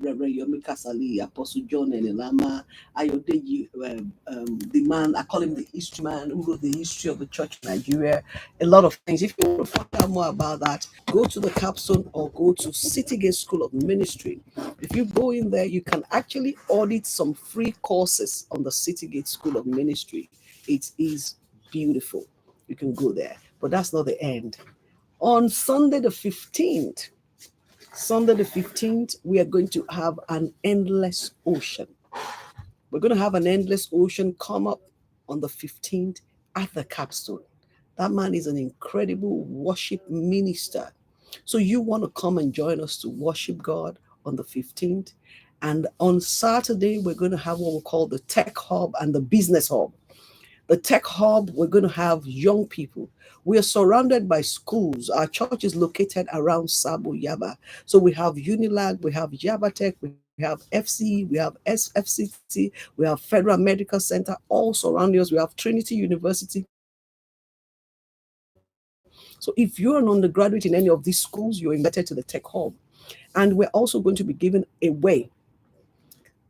Reverend Yomi Kasali, Apostle John Enelama, Ayodeji, the man, I call him the history man, who wrote the history of the church in Nigeria, a lot of things. If you want to find out more about that, go to the capstone or go to Citygate School of Ministry. If you go in there, you can actually audit some free courses on the Citygate School of Ministry. It is beautiful. You can go there. But that's not the end. On Sunday the 15th, we are going to have an endless ocean. We're going to have an endless ocean come up on the 15th at the capstone. That man is an incredible worship minister. So you want to come and join us to worship God on the 15th. And on Saturday, we're going to have what we call the Tech Hub and the Business Hub. The Tech Hub, we're going to have young people. We are surrounded by schools. Our church is located around Sabo Yaba. So we have Unilag, we have Yabatech, we have FC, we have SFCT, we have Federal Medical Center, all surrounding us. We have Trinity University. So if you're an undergraduate in any of these schools, you're invited to the Tech Hub. And we're also going to be giving away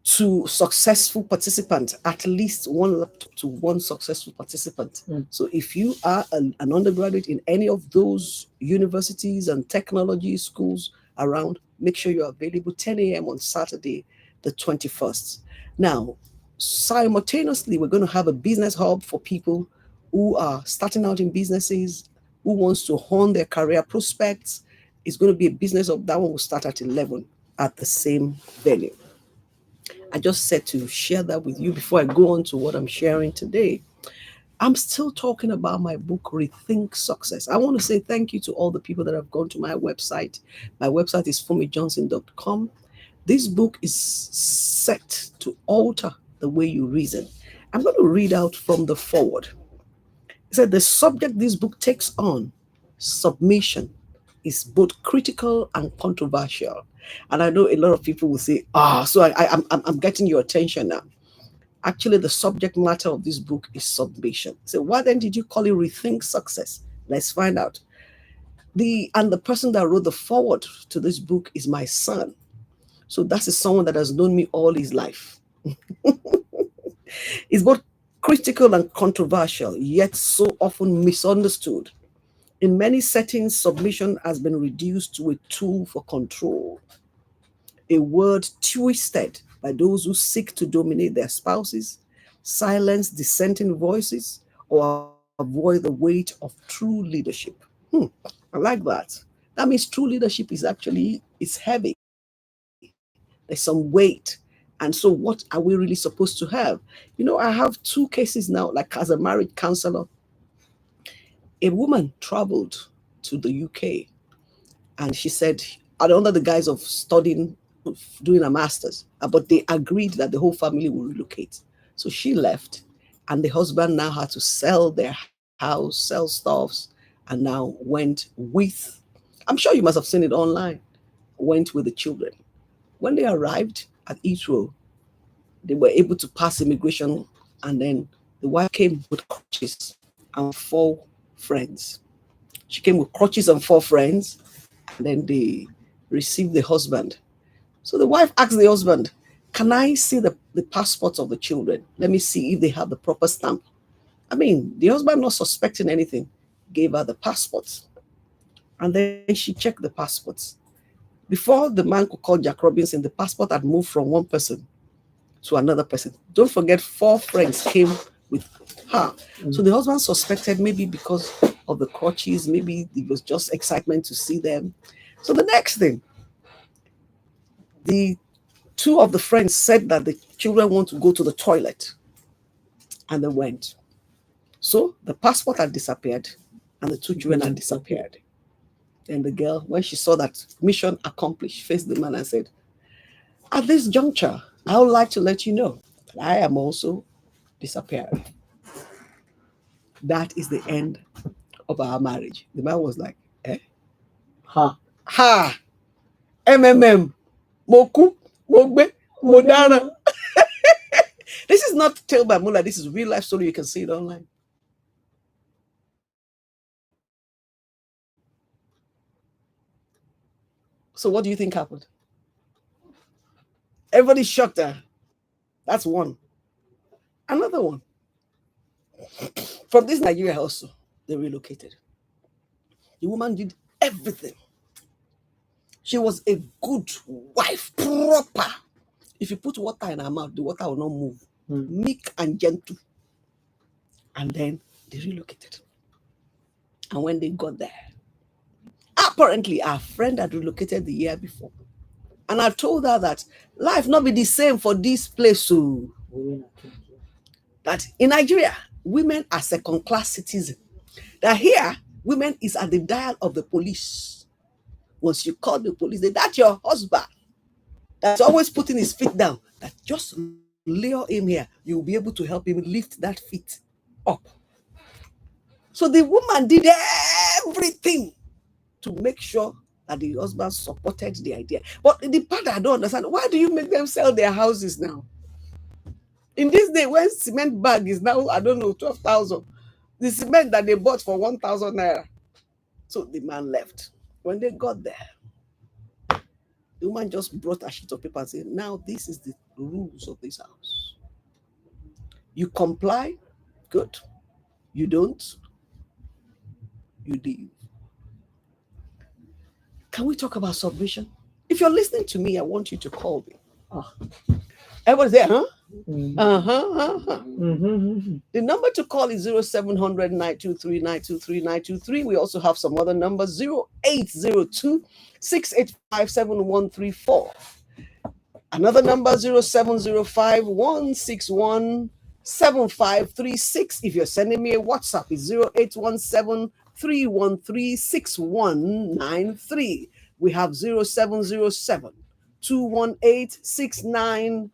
to successful participants, at least one laptop to one successful participant. So if you are an undergraduate in any of those universities and technology schools around, make sure you're available 10 a.m. on Saturday, the 21st. Now, simultaneously, we're going to have a business hub for people who are starting out in businesses, who wants to hone their career prospects. It's going to be a business hub. That one will start at 11 at the same venue. I just said to share that with you before I go on to what I'm sharing today. I'm still talking about my book, Rethink Success. I want to say thank you to all the people that have gone to my website. My website is FamilyTodayWithFunmiJohnson.com. This book is set to alter the way you reason. I'm going to read out from the foreword. It said, the subject this book takes on, submission, is both critical and controversial. And I know a lot of people will say, so I'm getting your attention now. Actually, the subject matter of this book is submission. So why then did you call it Rethink Success? Let's find out. The person that wrote the foreword to this book is my son. So that is someone that has known me all his life. It's both critical and controversial, yet so often misunderstood. In many settings, submission has been reduced to a tool for control, a word twisted by those who seek to dominate their spouses, silence dissenting voices, or avoid the weight of true leadership. I like that. That means true leadership is actually, it's heavy. There's some weight. And so what are we really supposed to have? I have two cases now, like as a marriage counselor. A woman traveled to the UK and she said, under the guise of studying, doing a master's, but they agreed that the whole family will relocate. So she left, and the husband now had to sell their house, sell stuffs, and now went with, I'm sure you must have seen it online, went with the children. When they arrived at Heathrow, they were able to pass immigration, and then the wife came with crutches and 4 friends. She came with crutches and 4 friends, and then they received the husband. So the wife asked the husband, can I see the passports of the children? Let me see if they have the proper stamp. I mean, the husband, not suspecting anything, gave her the passports. And then she checked the passports. Before the man could call Jack Robinson, the passport had moved from one person to another person. Don't forget, 4 friends came with her. So the husband suspected maybe because of the crutches, maybe it was just excitement to see them. So the next thing, the 2 of the friends said that the children want to go to the toilet, and they went. So the passport had disappeared and the 2 children had disappeared. And the girl, when she saw that mission accomplished, faced the man and said, at this juncture, I would like to let you know that I am also disappearing. That is the end of our marriage. The man was like, ha, MMM, Moku, Mogbe, Modana. This is not tale by Mullah. This is real life story. You can see it online. So what do you think happened? Everybody shocked her. That's one. Another one. From this Nigeria also, they relocated. The woman did everything. She was a good wife, proper. If you put water in her mouth, the water will not move. Meek and gentle. And then they relocated. And when they got there, apparently our friend had relocated the year before. And I told her that life not be the same for this place. So that in Nigeria, women are second-class citizens. That here, women is at the dial of the police. Once you call the police, that's your husband. That's always putting his feet down. That just lure him here. You'll be able to help him lift that feet up. So the woman did everything to make sure that the husband supported the idea. But the part I don't understand, why do you make them sell their houses now? In this day, when cement bag is now, I don't know, 12,000, the cement that they bought for 1,000 naira. So the man left. When they got there, the woman just brought a sheet of paper and said, now this is the rules of this house. You comply, good. You don't, you leave. Can we talk about submission? If you're listening to me, I want you to call me. Everybody's there, huh? The number to call is 0700 923 923 923. We also have some other numbers, 0802 685 7134. Another number, 0705 161 7536. If you're sending me a WhatsApp, it's 0817 313 6193. We have 0707 218 6998.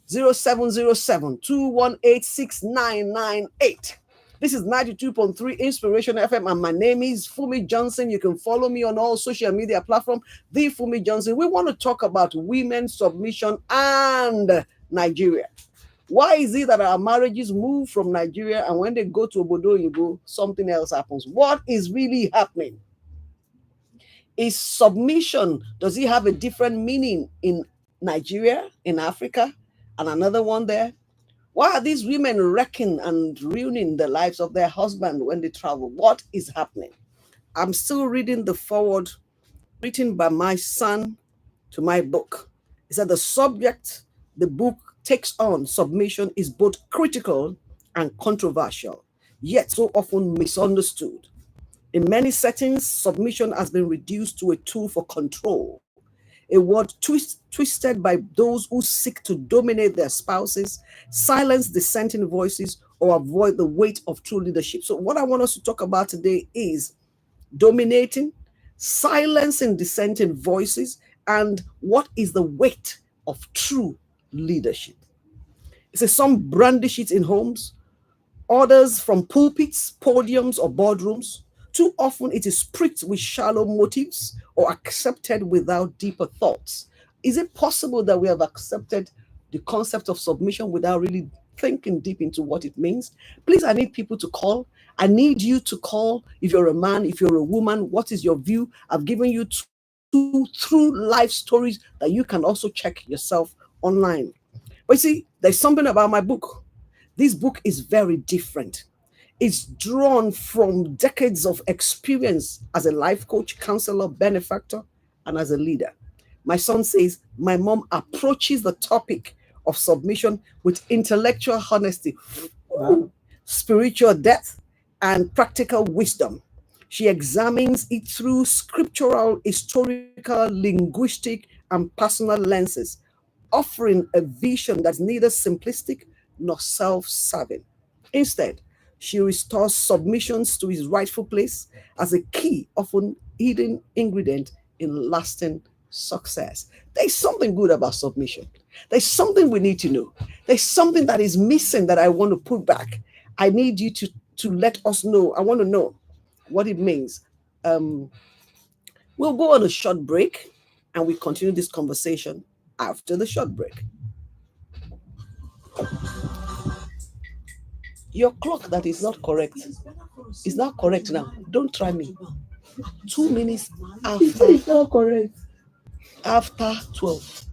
0707 218 6998. This is 92.3 Inspiration FM, and my name is Funmi Johnson. You can follow me on all social media platforms, The Funmi Johnson. We want to talk about women's submission and Nigeria. Why is it that our marriages move from Nigeria, and when they go to Obodo Oyibo, something else happens? What is really happening? Is submission, does it have a different meaning in Nigeria, in Africa, and another one there? Why are these women wrecking and ruining the lives of their husband when they travel? What is happening? I'm still reading the foreword written by my son to my book. It said the subject the book takes on, submission, is both critical and controversial, yet so often misunderstood. In many settings, submission has been reduced to a tool for control, a word twisted by those who seek to dominate their spouses, silence dissenting voices, or avoid the weight of true leadership. So what I want us to talk about today is dominating, silencing dissenting voices, and what is the weight of true leadership. It says some brandish it in homes, others from pulpits, podiums, or boardrooms. Too often it is preached with shallow motives or accepted without deeper thoughts. Is it possible that we have accepted the concept of submission without really thinking deep into what it means? Please, I need people to call. I need you to call. If you're a man, if you're a woman, what is your view? I've given you two true life stories that you can also check yourself online. But you see, there's something about my book. This book is very different. It's drawn from decades of experience as a life coach, counselor, benefactor, and as a leader. My son says, my mom approaches the topic of submission with intellectual honesty, spiritual depth, and practical wisdom. She examines it through scriptural, historical, linguistic, and personal lenses, offering a vision that's neither simplistic nor self-serving. Instead, she restores submissions to its rightful place as a key, often hidden ingredient in lasting success. There's something good about submission. There's something we need to know. There's something that is missing that I want to put back. I need you to let us know. I want to know what it means. We'll go on a short break and we continue this conversation after the short break. Your clock that is not correct is not correct now. Don't try me. 2 minutes after. It's not correct. After 12.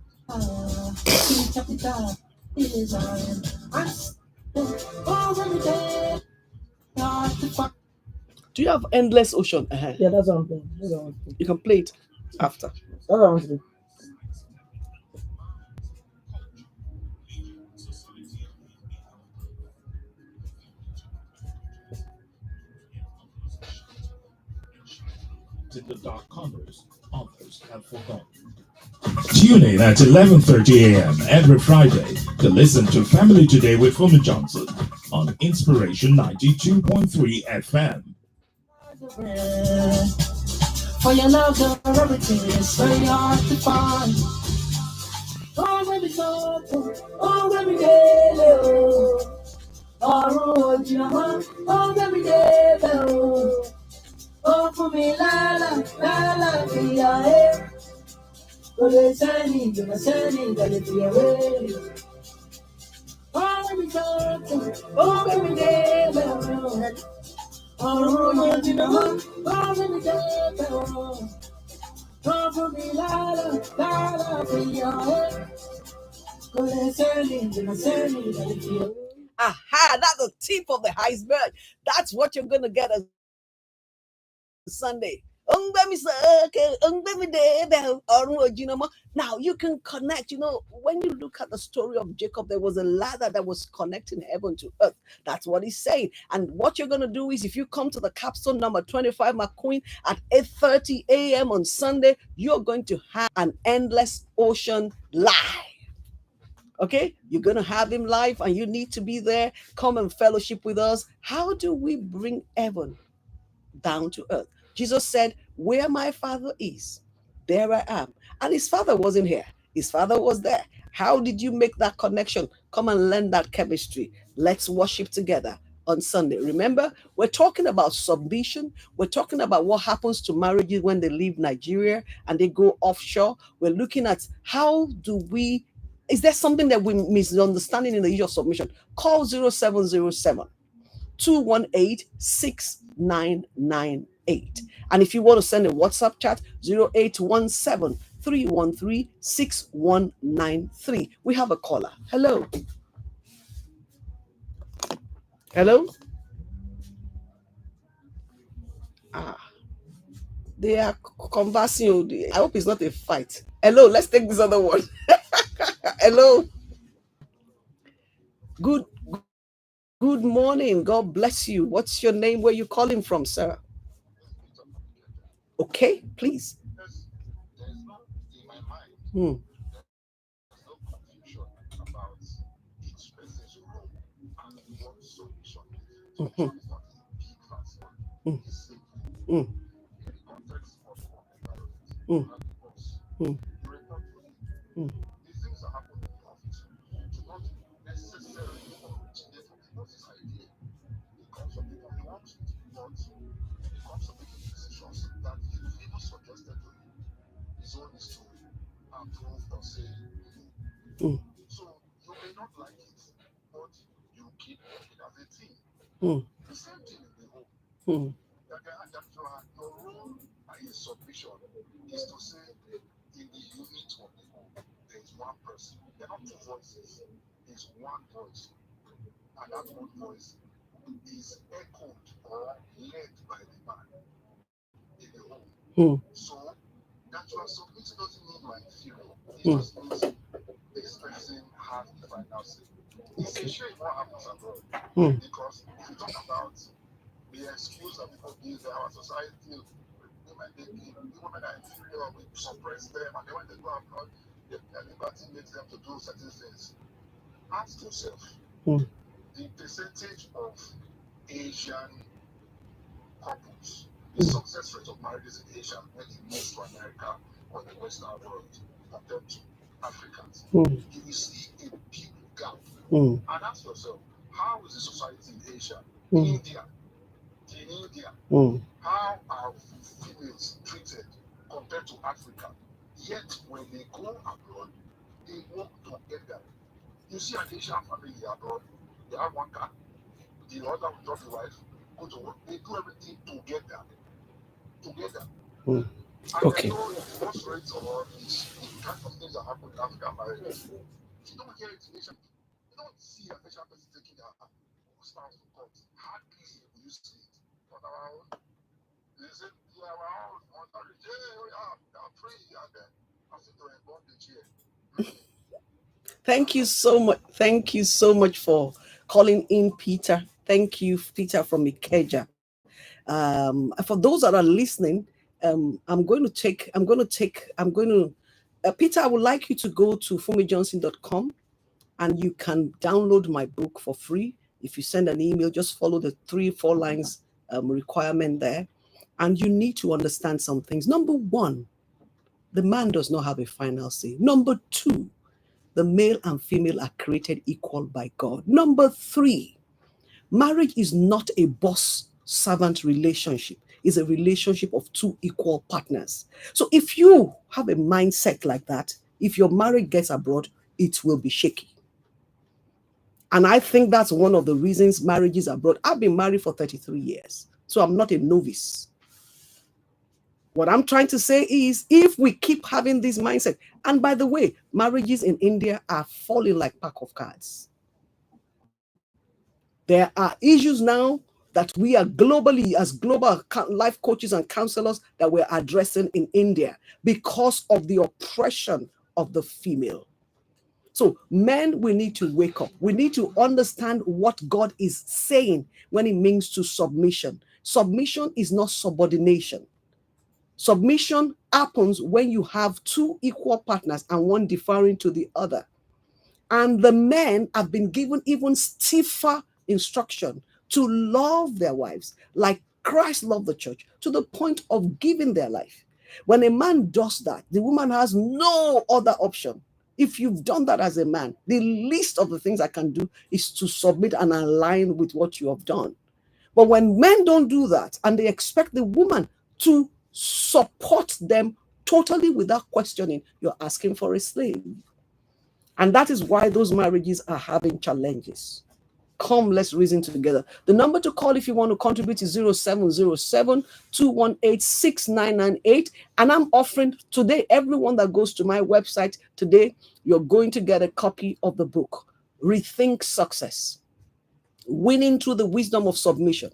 Do you have Endless Ocean? Yeah, that's what I'm playing. You can play it after. That's what I want to do. In the dark corners, others have forgotten. Tune in at 11:30 a.m. every Friday to listen to Family Today with Funmi Johnson on Inspiration 92.3 FM. For your love, everything is very hard to find. Oh, baby, oh, baby, oh, baby, oh, for me, la, yeah, oh, you're sending, that it's your way. Oh, baby, oh, baby, oh, baby, oh, for me, la, yeah. Aha, that's the tip of the iceberg. That's what you're gonna get on Sunday. Now you can connect. When you look at the story of Jacob, there was a ladder that was connecting heaven to earth. That's what he's saying. And what you're gonna do is, if you come to the capstone number 25 McQueen at 8:30 a.m. on Sunday, you're going to have an Endless Ocean live. Okay, you're going to have him live and you need to be there. Come and fellowship with us. How do we bring heaven down to earth? Jesus said, where my Father is, there I am. And his Father wasn't here. His Father was there. How did you make that connection? Come and learn that chemistry. Let's worship together on Sunday. Remember, we're talking about submission. We're talking about what happens to marriages when they leave Nigeria and they go offshore. We're looking at is there something that we misunderstanding in the issue of submission? Call 0707 218 6998. And if you want to send a WhatsApp chat, 0817 313 6193. We have a caller. Hello. Hello. They are conversing. I hope it's not a fight. Hello. Let's take this other one. Hello. Good morning. God bless you. What's your name? Where you calling from, sir? Okay, please. Submission is to say, in the unit of the whole, there is one person. There are not two voices. There's one voice. And that one voice is echoed or led by the man in the home. So, that you are submitting doesn't mean you are inferior. It just means this person has the final say. It's a shame what happens abroad. Because if you talk about the excuse that people give in our society, women are inferior, we suppress them, and then when they go abroad, their liberty makes them to do certain things. Ask yourself, the percentage of Asian couples, the success rate of marriages in Asia when they move to America or the Western world compared to Africans, you will see a big gap. And ask yourself, how is the society in Asia, in India, how are females treated compared to Africa? Yet when they go abroad, they work together. You see an Asian family abroad, they have one car, the other will drop the wife, go to work. They do everything together. Okay. Divorce rates or the kind of things that happen in African marriages, you don't hear it in Asian people. You don't see an Asian person taking their spouse to court. Hardly will you see it. But our own, they say, yeah, our own, on marriage, yeah, they are free, and then I think they're in bondage here. Thank you so much. Thank you so much for calling in, Peter. Thank you, Peter from Ikeja. For those that are listening, Peter, I would like you to go to FamilyJohnson.com and you can download my book for free. If you send an email, just follow the 3-4 lines requirement there. And you need to understand some things. Number one, the man does not have a final say. Number two, the male and female are created equal by God. Number three, marriage is not a boss-servant relationship. It's a relationship of two equal partners. So if you have a mindset like that, if your marriage gets abroad, it will be shaky. And I think that's one of the reasons marriages abroad. I've been married for 33 years, so I'm not a novice. What I'm trying to say is, if we keep having this mindset, and by the way, marriages in India are falling like pack of cards. There are issues now that we are globally, as global life coaches and counselors, that we're addressing in India because of the oppression of the female. So men, we need to wake up. We need to understand what God is saying when it means to submission. Submission is not subordination. Submission happens when you have two equal partners and one deferring to the other. And the men have been given even stiffer instruction to love their wives like Christ loved the church, to the point of giving their life. When a man does that, the woman has no other option. If you've done that as a man, the least of the things I can do is to submit and align with what you have done. But when men don't do that and they expect the woman to support them totally without questioning, you're asking for a slave. And that is why those marriages are having challenges. Come, let's reason together. The number to call if you want to contribute is 0707-218-6998. And I'm offering today, everyone that goes to my website today, you're going to get a copy of the book, Rethink Success, Winning Through the Wisdom of Submission.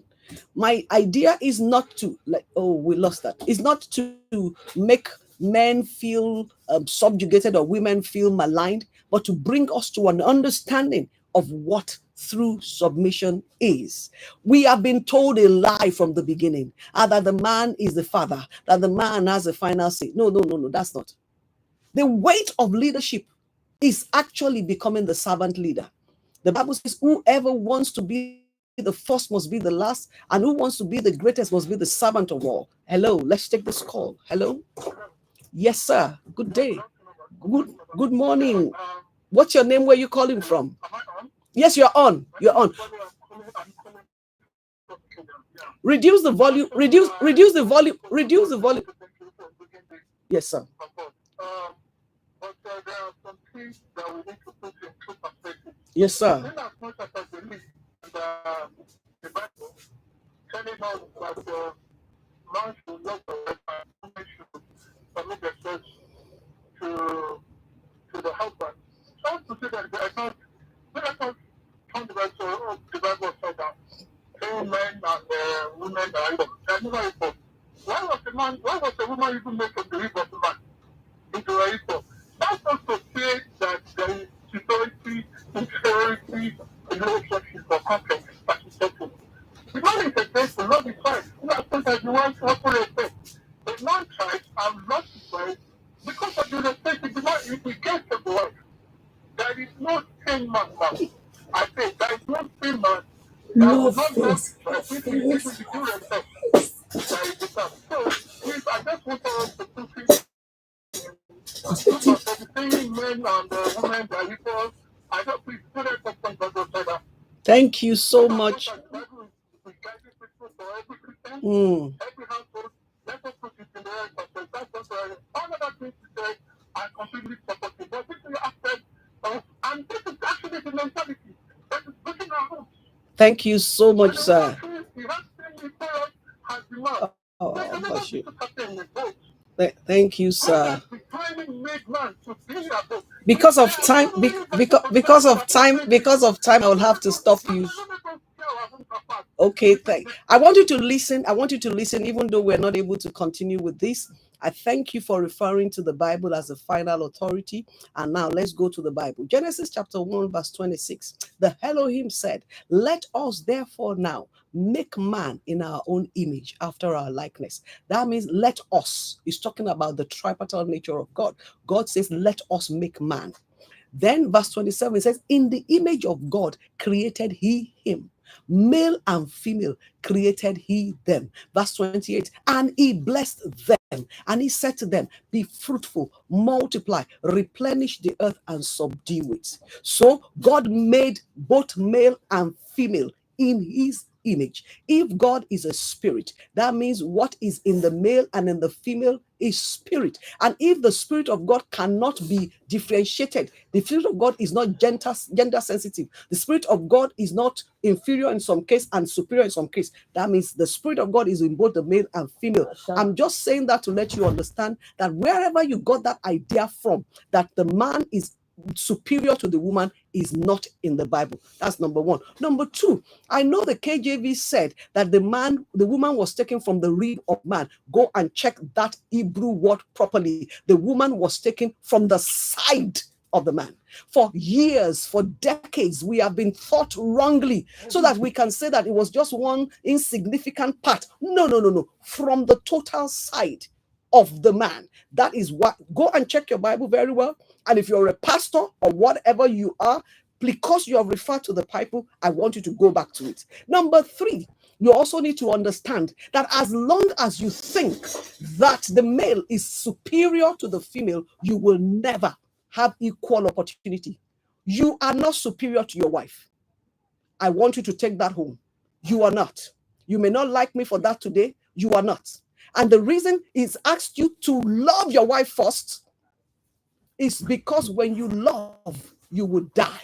My idea is not to, we lost that. It's not to make men feel subjugated or women feel maligned, but to bring us to an understanding of what through submission is. We have been told a lie from the beginning, that the man is the father, that the man has a final say. No, that's not. The weight of leadership is actually becoming the servant leader. The Bible says, whoever wants to be the first must be the last, and who wants to be the greatest must be the servant of all. Hello, let's take this call. Hello? Yes, sir. Good day. Good morning. What's your name? Where are you calling from? Yes, you're on. You're on. Reduce the volume. Reduce the volume. Reduce the volume. Yes, sir. But there are some things that we need to put into perspective. Yes, sir. In as much as I believe the Bible telling us that man should love the wife and women should submit themselves to the husband. I want to say that they are not turn the Bible upside down. Saying men and women are equal. They are never equal. Why was a woman even made from the rib of the man? Into a equal. That's not to say that there is superiority, inferiority, relationship or conflict that is settled. The man is a faithful, love is fine. Sometimes you want to offer respect. The man tries and not to because of the respect the man he gets of the wife. There is no same man now. I say there is no same man that will not have with due respect. There is the time. So please, I just want us to put things thank you so much. Thank you so much, sir. Oh, bless you. Thank you, sir. Declining made man to be above. Because of time, because of time, I will have to stop you. Okay, I want you to listen. I want you to listen, even though we're not able to continue with this. I thank you for referring to the Bible as the final authority. And now let's go to the Bible. Genesis chapter 1, verse 26. The Elohim said, "Let us therefore now make man in our own image, after our likeness." That means let us. He's talking about the tripartite nature of God. God says, "Let us make man." Then verse 27 says, "In the image of God created he him. Male and female created he them." Verse 28, "And he blessed them, and he said to them, Be fruitful, multiply, replenish the earth, and subdue it." So God made both male and female in his image. If God is a spirit, that means what is in the male and in the female is spirit. And if the spirit of God cannot be differentiated, the spirit of God is not gender sensitive. The spirit of God is not inferior in some case and superior in some case. That means the spirit of God is in both the male and female. I'm just saying that to let you understand that wherever you got that idea from, that the man is superior to the woman, is not in the Bible. That's number one. Number two, I know the KJV said that the woman was taken from the rib of man. Go and check that Hebrew word properly. The woman was taken from the side of the man. For years, for decades, we have been taught wrongly so that we can say that it was just one insignificant part. No. From the total side of the man. That is what. Go and check your Bible very well. And if you're a pastor or whatever you are, because you have referred to the Bible, I want you to go back to it. Number three, you also need to understand that as long as you think that the male is superior to the female, you will never have equal opportunity. You are not superior to your wife. I want you to take that home. You are not. You may not like me for that today. You are not. And the reason is asked you to love your wife first is because when you love, you will die.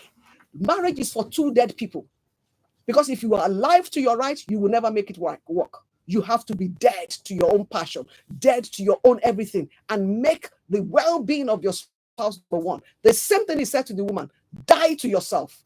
Marriage is for two dead people. Because if you are alive to your right, you will never make it work. You have to be dead to your own passion, dead to your own everything, and make the well-being of your spouse number one. The same thing is said to the woman. Die to yourself.